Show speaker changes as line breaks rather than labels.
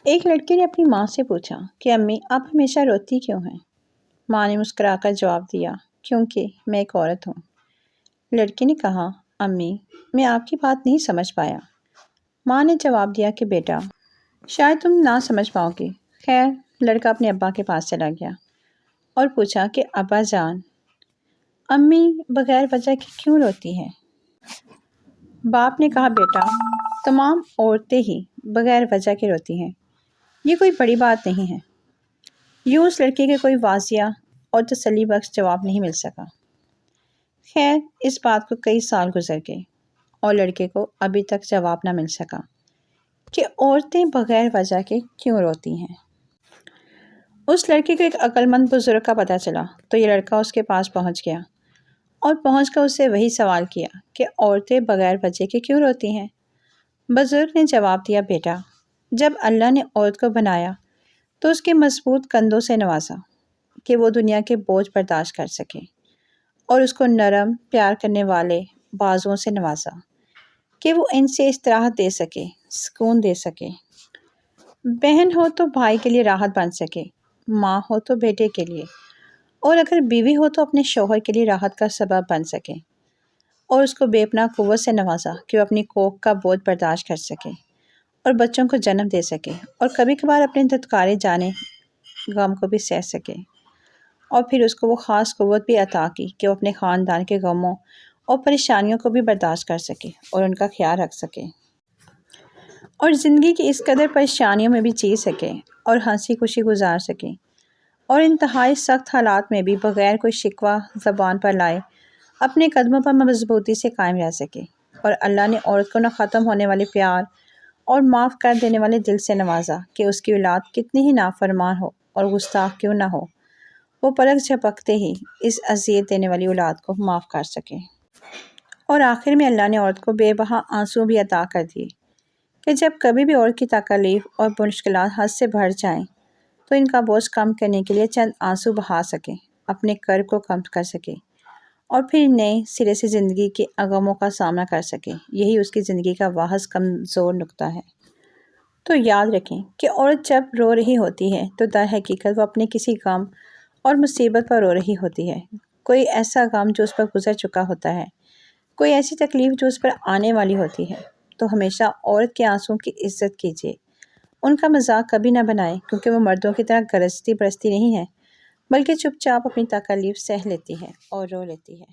ایک لڑکی نے اپنی ماں سے پوچھا کہ امی آپ ہمیشہ روتی کیوں ہیں؟ ماں نے مسکرا کر جواب دیا، کیونکہ میں ایک عورت ہوں۔ لڑکی نے کہا، امی میں آپ کی بات نہیں سمجھ پایا۔ ماں نے جواب دیا کہ بیٹا شاید تم نہ سمجھ پاؤ گی۔ خیر، لڑکا اپنے ابا کے پاس چلا گیا اور پوچھا کہ ابا جان، امی بغیر وجہ کے کیوں روتی ہیں؟ باپ نے کہا، بیٹا تمام عورتیں ہی بغیر وجہ کے روتی ہیں، یہ کوئی بڑی بات نہیں ہے۔ یوں اس لڑکے کے کوئی واضح اور تسلی بخش جواب نہیں مل سکا۔ خیر، اس بات کو کئی سال گزر گئے اور لڑکے کو ابھی تک جواب نہ مل سکا کہ عورتیں بغیر وجہ کے کیوں روتی ہیں۔ اس لڑکے کو ایک عقل مند بزرگ کا پتہ چلا تو یہ لڑکا اس کے پاس پہنچ گیا اور پہنچ کر اس سے وہی سوال کیا کہ عورتیں بغیر وجہ کے کیوں روتی ہیں۔ بزرگ نے جواب دیا، بیٹا جب اللہ نے عورت کو بنایا تو اس کے مضبوط کندھوں سے نوازا کہ وہ دنیا کے بوجھ برداشت کر سکے، اور اس کو نرم پیار کرنے والے بازوؤں سے نوازا کہ وہ ان سے استراحت دے سکے، سکون دے سکے۔ بہن ہو تو بھائی کے لیے راحت بن سکے، ماں ہو تو بیٹے کے لیے، اور اگر بیوی ہو تو اپنے شوہر کے لیے راحت کا سبب بن سکے، اور اس کو بے پناہ قوت سے نوازا کہ وہ اپنی کوکھ کا بوجھ برداشت کر سکے اور بچوں کو جنم دے سکے، اور کبھی کبھار اپنے دھتکارے جانے غم کو بھی سہ سکے، اور پھر اس کو وہ خاص قوت بھی عطا کی کہ وہ اپنے خاندان کے غموں اور پریشانیوں کو بھی برداشت کر سکے اور ان کا خیال رکھ سکے، اور زندگی کی اس قدر پریشانیوں میں بھی جی سکے اور ہنسی خوشی گزار سکے، اور انتہائی سخت حالات میں بھی بغیر کوئی شکوہ زبان پر لائے اپنے قدموں پر مضبوطی سے قائم رہ سکے۔ اور اللہ نے عورت کو نہ ختم ہونے والے پیار اور معاف کر دینے والے دل سے نوازا کہ اس کی اولاد کتنی ہی نافرمان ہو اور گستاخ کیوں نہ ہو، وہ پلک جھپکتے ہی اس اذیت دینے والی اولاد کو معاف کر سکے۔ اور آخر میں اللہ نے عورت کو بے بہا آنسو بھی عطا کر دیے کہ جب کبھی بھی عورت کی تکالیف اور مشکلات حد سے بڑھ جائیں تو ان کا بوجھ کم کرنے کے لیے چند آنسو بہا سکے، اپنے کرب کو کم کر سکے، اور پھر نئے سرے سے زندگی کے غموں کا سامنا کر سکے۔ یہی اس کی زندگی کا محض کمزور نقطہ ہے۔ تو یاد رکھیں کہ عورت جب رو رہی ہوتی ہے تو در حقیقت وہ اپنے کسی غم اور مصیبت پر رو رہی ہوتی ہے، کوئی ایسا غم جو اس پر گزر چکا ہوتا ہے، کوئی ایسی تکلیف جو اس پر آنے والی ہوتی ہے۔ تو ہمیشہ عورت کے آنسوؤں کی عزت کیجیے، ان کا مذاق کبھی نہ بنائیں، کیونکہ وہ مردوں کی طرح گرجتی برستی نہیں ہے، بلکہ چپ چاپ اپنی تکالیف سہ لیتی ہے اور رو لیتی ہے۔